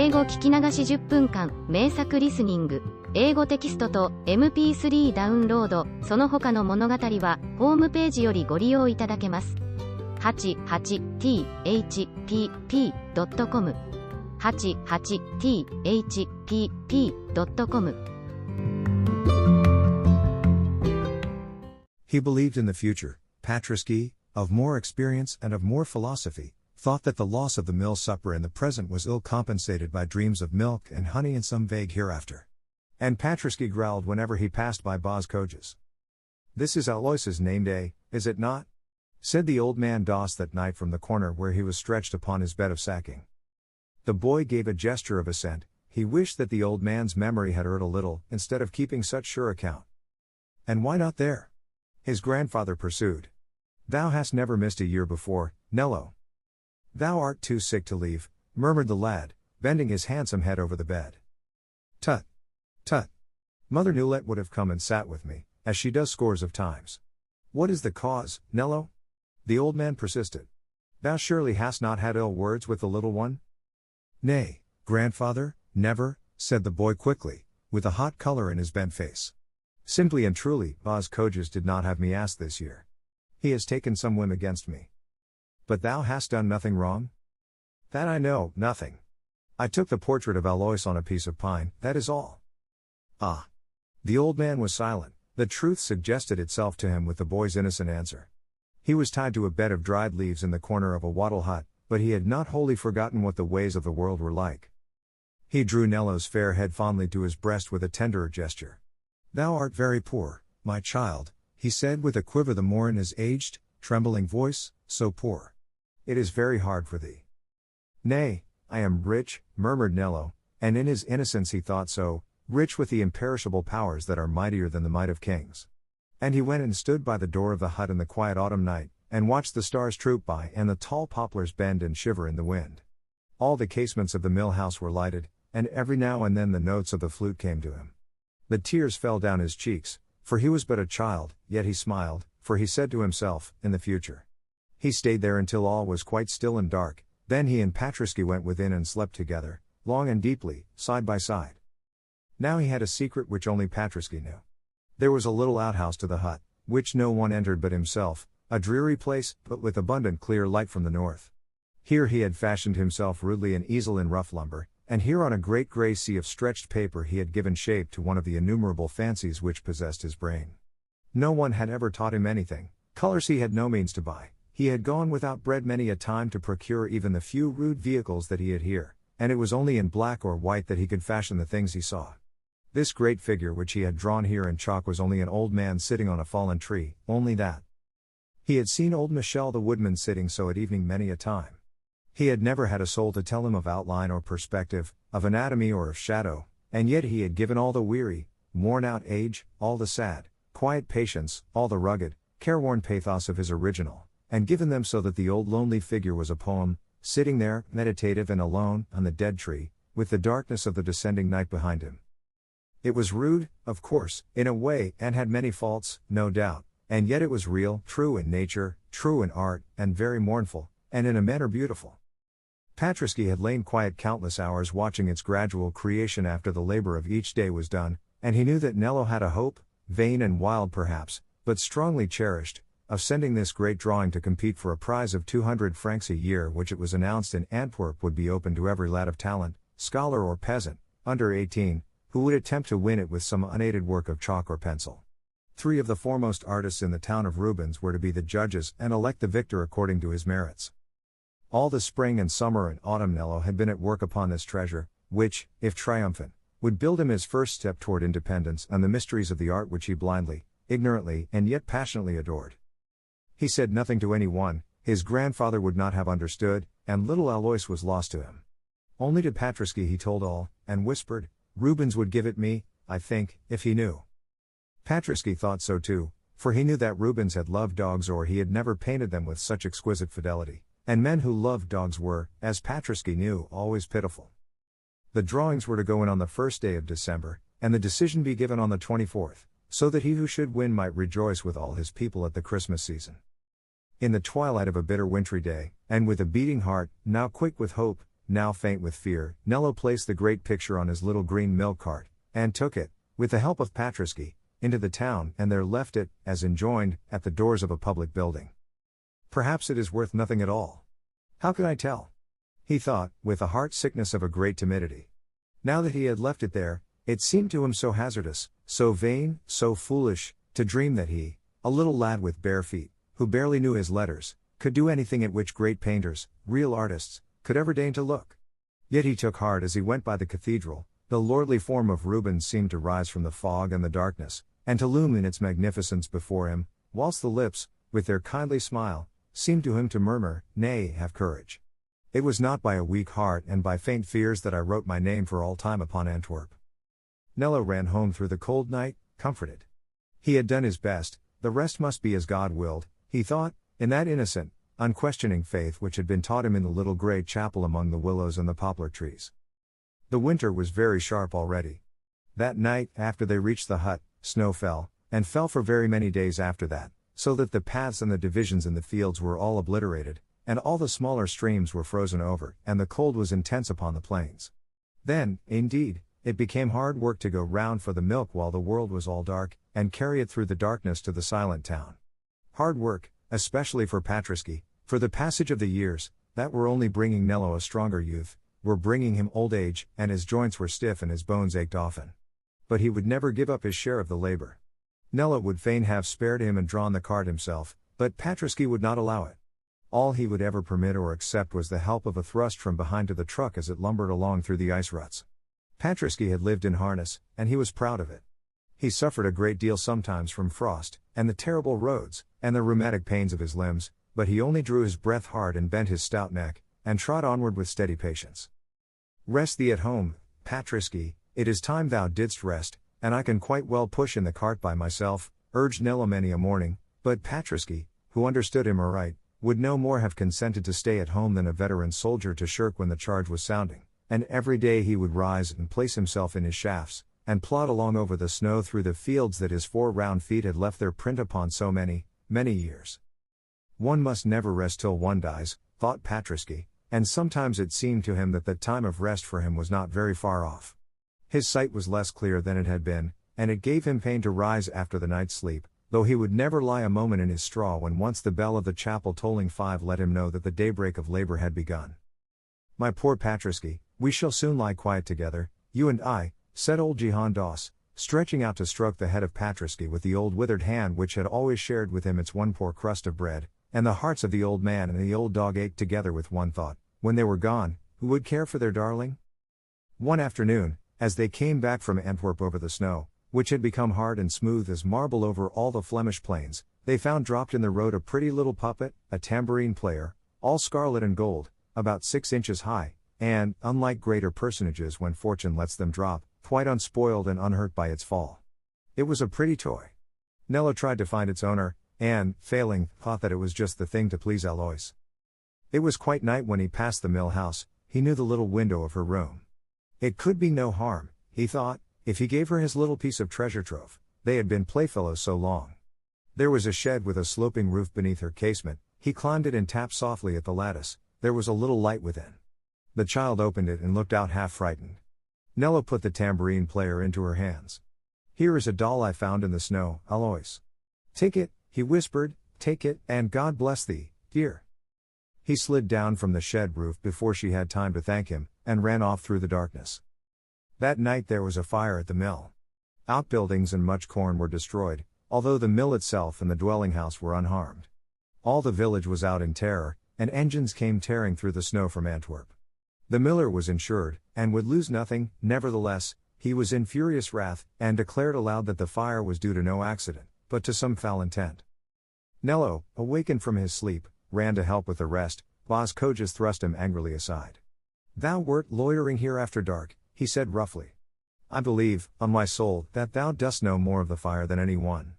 英語聞き流し10分間、名作リスニング、英語テキストと MP3 ダウンロード、その他の物語は、ホームページよりご利用いただけます。88thpp.com 88thpp.com He believed in the future. Patriski, of more experience and of more philosophy, thought that the loss of the mill supper in the present was ill compensated by dreams of milk and honey in some vague hereafter. And Patriski growled whenever he passed by Boz Coges. "This is Alois's name day, is it not?" said the old man Doss that night from the corner where he was stretched upon his bed of sacking. The boy gave a gesture of assent. He wished that the old man's memory had erred a little, instead of keeping such sure account. "And why not there?" his grandfather pursued. "Thou hast never missed a year before, Nello." "Thou art too sick to leave," murmured the lad, bending his handsome head over the bed. "Tut! Tut! Mother Newlet would have come and sat with me, as she does scores of times." "What is the cause, Nello?" the old man persisted. "Thou surely hast not had ill words with the little one?" "Nay, grandfather, never," said the boy quickly, with a hot color in his bent face. "Simply and truly, Boz Coges did not have me asked this year. He has taken some whim against me." "But thou hast done nothing wrong?" "That I know, nothing. I took the portrait of Alois on a piece of pine, that is all." "Ah." The old man was silent. The truth suggested itself to him with the boy's innocent answer. He was tied to a bed of dried leaves in the corner of a wattle hut, but he had not wholly forgotten what the ways of the world were like. He drew Nello's fair head fondly to his breast with a tenderer gesture. "Thou art very poor, my child," he said with a quiver the more in his aged, trembling voice, "so poor. It is very hard for thee." "Nay, I am rich," murmured Nello, and in his innocence he thought so, rich with the imperishable powers that are mightier than the might of kings. And he went and stood by the door of the hut in the quiet autumn night, and watched the stars troop by and the tall poplars bend and shiver in the wind. All the casements of the mill house were lighted, and every now and then the notes of the flute came to him. The tears fell down his cheeks, for he was but a child, yet he smiled, for he said to himself, in the future. He stayed there until all was quite still and dark, then he and Patriski went within and slept together, long and deeply, side by side. Now he had a secret which only Patriski knew. There was a little outhouse to the hut, which no one entered but himself, a dreary place, but with abundant clear light from the north. Here he had fashioned himself rudely an easel in rough lumber, and here on a great grey sea of stretched paper he had given shape to one of the innumerable fancies which possessed his brain. No one had ever taught him anything, colours he had no means to buy, he had gone without bread many a time to procure even the few rude vehicles that he had here, and it was only in black or white that he could fashion the things he saw. This great figure which he had drawn here in chalk was only an old man sitting on a fallen tree, only that. He had seen old Michel the woodman sitting so at evening many a time. He had never had a soul to tell him of outline or perspective, of anatomy or of shadow, and yet he had given all the weary, worn-out age, all the sad, quiet patience, all the rugged, careworn pathos of his original, and given them so that the old lonely figure was a poem, sitting there, meditative and alone, on the dead tree, with the darkness of the descending night behind him. It was rude, of course, in a way, and had many faults, no doubt, and yet it was real, true in nature, true in art, and very mournful, and in a manner beautiful. Patriski had lain quiet countless hours watching its gradual creation after the labor of each day was done, and he knew that Nello had a hope, vain and wild perhaps, but strongly cherished, of sending this great drawing to compete for a prize of 200 francs a year which it was announced in Antwerp would be open to every lad of talent, scholar or peasant, under 18, who would attempt to win it with some unaided work of chalk or pencil. 3 of the foremost artists in the town of Rubens were to be the judges and elect the victor according to his merits. All the spring and summer and autumn Nello had been at work upon this treasure, which, if triumphant, would build him his first step toward independence and the mysteries of the art which he blindly, ignorantly and yet passionately adored. He said nothing to anyone, his grandfather would not have understood, and little Alois was lost to him. Only to Patriski he told all, and whispered, "Rubens would give it me, I think, if he knew." Patriski thought so too, for he knew that Rubens had loved dogs or he had never painted them with such exquisite fidelity, and men who loved dogs were, as Patriski knew, always pitiful. The drawings were to go in on the first day of December, and the decision be given on the 24th, so that he who should win might rejoice with all his people at the Christmas season. In the twilight of a bitter wintry day, and with a beating heart, now quick with hope, now faint with fear, Nello placed the great picture on his little green milk cart, and took it, with the help of Patraschi, into the town, and there left it, as enjoined, at the doors of a public building. Perhaps it is worth nothing at all. How could I tell? He thought, with the heart sickness of a great timidity. Now that he had left it there, it seemed to him so hazardous, so vain, so foolish, to dream that he, a little lad with bare feet, who barely knew his letters, could do anything at which great painters, real artists, could ever deign to look. Yet he took heart as he went by the cathedral. The lordly form of Rubens seemed to rise from the fog and the darkness, and to loom in its magnificence before him, whilst the lips, with their kindly smile, seemed to him to murmur, "Nay, have courage. It was not by a weak heart and by faint fears that I wrote my name for all time upon Antwerp." Nello ran home through the cold night, comforted. He had done his best, the rest must be as God willed, he thought, in that innocent, unquestioning faith which had been taught him in the little grey chapel among the willows and the poplar trees. The winter was very sharp already. That night, after they reached the hut, snow fell, and fell for very many days after that, so that the paths and the divisions in the fields were all obliterated, and all the smaller streams were frozen over, and the cold was intense upon the plains. Then, indeed, it became hard work to go round for the milk while the world was all dark, and carry it through the darkness to the silent town. Hard work, especially for Patraschi, for the passage of the years, that were only bringing Nello a stronger youth, were bringing him old age, and his joints were stiff and his bones ached often. But he would never give up his share of the labor. Nello would fain have spared him and drawn the cart himself, but Patraschi would not allow it. All he would ever permit or accept was the help of a thrust from behind to the truck as it lumbered along through the ice ruts. Patraschi had lived in harness, and he was proud of it. He suffered a great deal sometimes from frost, and the terrible roads, and the rheumatic pains of his limbs, but he only drew his breath hard and bent his stout neck, and trod onward with steady patience. "Rest thee at home, Patraschi, it is time thou didst rest, and I can quite well push in the cart by myself," urged Nello many a morning, but Patraschi, who understood him aright, would no more have consented to stay at home than a veteran soldier to shirk when the charge was sounding, and every day he would rise and place himself in his shafts, and plod along over the snow through the fields that his 4 round feet had left their print upon so many, many years. One must never rest till one dies, thought Patraschi, and sometimes it seemed to him that the time of rest for him was not very far off. His sight was less clear than it had been, and it gave him pain to rise after the night's sleep, though he would never lie a moment in his straw when once the bell of the chapel tolling 5 let him know that the daybreak of labor had begun. "My poor Patraschi, we shall soon lie quiet together, you and I," said old Jehan Doss, stretching out to stroke the head of Patraschi with the old withered hand which had always shared with him its one poor crust of bread, and the hearts of the old man and the old dog ached together with one thought: when they were gone, who would care for their darling? One afternoon, as they came back from Antwerp over the snow, which had become hard and smooth as marble over all the Flemish plains, they found dropped in the road a pretty little puppet, a tambourine player, all scarlet and gold, about 6 inches high, and, unlike greater personages when fortune lets them drop, quite unspoiled and unhurt by its fall. It was a pretty toy. Nello tried to find its owner, and, failing, thought that it was just the thing to please Alois. It was quite night when he passed the mill house. He knew the little window of her room. It could be no harm, he thought, if he gave her his little piece of treasure trove. They had been playfellows so long. There was a shed with a sloping roof beneath her casement. He climbed it and tapped softly at the lattice. There was a little light within. The child opened it and looked out half frightened. Nello put the tambourine player into her hands. "Here is a doll I found in the snow, Alois. Take it," he whispered, "take it, and God bless thee, dear." He slid down from the shed roof before she had time to thank him, and ran off through the darkness. That night there was a fire at the mill. Outbuildings and much corn were destroyed, although the mill itself and the dwelling house were unharmed. All the village was out in terror, and engines came tearing through the snow from Antwerp. The miller was insured, and would lose nothing. Nevertheless, he was in furious wrath, and declared aloud that the fire was due to no accident, but to some foul intent. Nello, awakened from his sleep, ran to help with the rest. Bas Coges thrust him angrily aside. "Thou wert loitering here after dark," he said roughly. "I believe, on my soul, that thou dost know more of the fire than any one."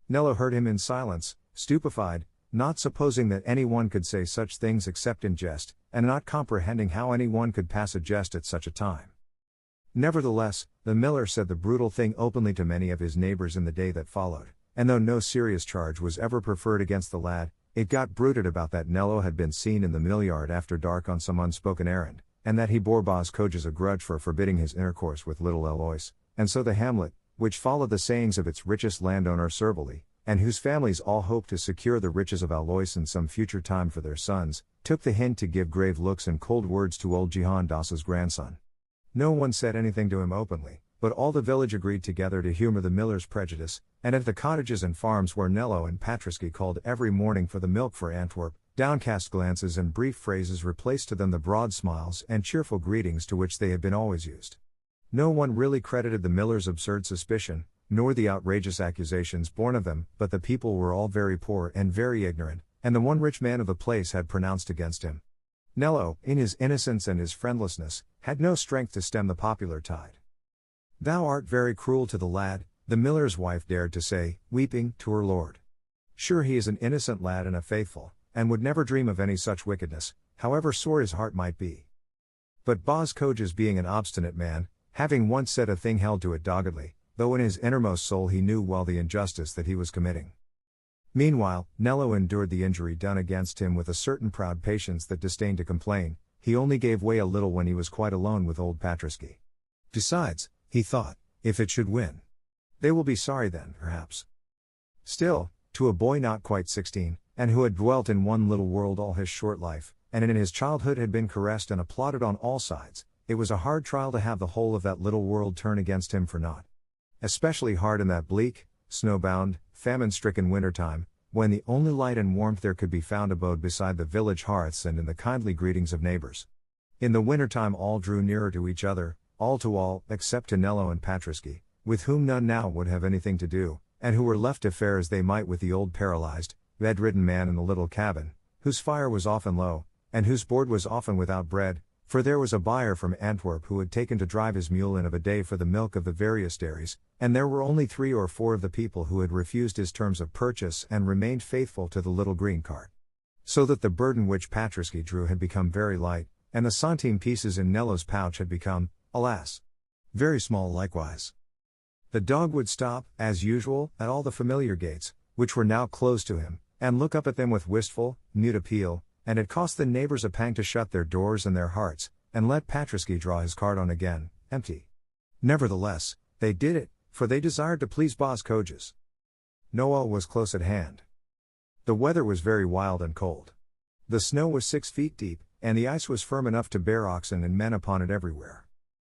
Nello heard him in silence, stupefied, not supposing that any one could say such things except in jest, and not comprehending how any one could pass a jest at such a time. Nevertheless, the miller said the brutal thing openly to many of his neighbors in the day that followed, and though no serious charge was ever preferred against the lad, it got bruited about that Nello had been seen in the mill yard after dark on some unspoken errand, and that he bore Bas Kojas a grudge for forbidding his intercourse with little Eloise, and so the hamlet, which followed the sayings of its richest landowner Servali, and whose families all hoped to secure the riches of Alois in some future time for their sons, took the hint to give grave looks and cold words to old Jihan Das's grandson. No one said anything to him openly, but all the village agreed together to humor the miller's prejudice, and at the cottages and farms where Nello and Patriski called every morning for the milk for Antwerp, downcast glances and brief phrases replaced to them the broad smiles and cheerful greetings to which they had been always used. No one really credited the miller's absurd suspicion, nor the outrageous accusations born of them, but the people were all very poor and very ignorant, and the one rich man of the place had pronounced against him. Nello, in his innocence and his friendlessness, had no strength to stem the popular tide. "Thou art very cruel to the lad," the miller's wife dared to say, weeping, to her lord. "Sure he is an innocent lad and a faithful, and would never dream of any such wickedness, however sore his heart might be." But Bas Kojas, being an obstinate man, having once said a thing, held to it doggedly, though in his innermost soul he knew well the injustice that he was committing. Meanwhile, Nello endured the injury done against him with a certain proud patience that disdained to complain. He only gave way a little when he was quite alone with old Patriski. Besides, he thought, if it should win, they will be sorry then, perhaps. Still, to a boy not quite 16, and who had dwelt in one little world all his short life, and in his childhood had been caressed and applauded on all sides, it was a hard trial to have the whole of that little world turn against him for naught. Especially hard in that bleak, snowbound, famine-stricken winter-time, when the only light and warmth there could be found abode beside the village hearths and in the kindly greetings of neighbors. In the winter-time all drew nearer to each other, all to all, except to Nello and Patriski, with whom none now would have anything to do, and who were left to fare as they might with the old paralyzed, bedridden man in the little cabin, whose fire was often low, and whose board was often without bread, for there was a buyer from Antwerp who had taken to drive his mule in of a day for the milk of the various dairies, and there were only 3 or 4 of the people who had refused his terms of purchase and remained faithful to the little green cart. So that the burden which Patriski drew had become very light, and the centime pieces in Nello's pouch had become, alas, very small likewise. The dog would stop, as usual, at all the familiar gates, which were now closed to him, and look up at them with wistful, mute appeal, and it cost the neighbors a pang to shut their doors and their hearts, and let Patriski draw his cart on again, empty. Nevertheless, they did it, for they desired to please Bas Kojas. Noel was close at hand. The weather was very wild and cold. The snow was 6 feet deep, and the ice was firm enough to bear oxen and men upon it everywhere.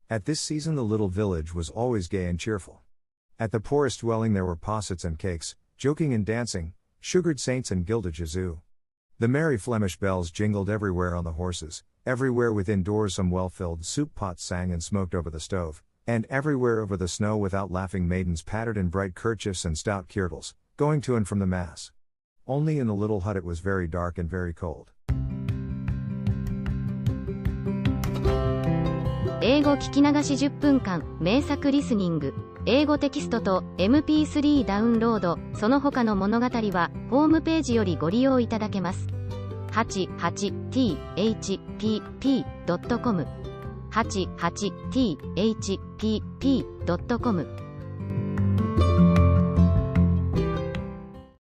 At this season the little village was always gay and cheerful. At the poorest dwelling there were possets and cakes, joking and dancing, sugared saints and gilded Jesu. The merry Flemish bells jingled everywhere on the horses, everywhere within doors some well-filled soup pots sang and smoked over the stove, and everywhere over the snow without laughing maidens pattered in bright kerchiefs and stout kirtles, going to and from the mass. Only in the little hut it was very dark and very cold. 英語聞き流し10分間、名作リスニング。英語テキストと MP3 ダウンロード、その他の物語は、ホームページよりご利用いただけます。88thpp.com 88thpp.com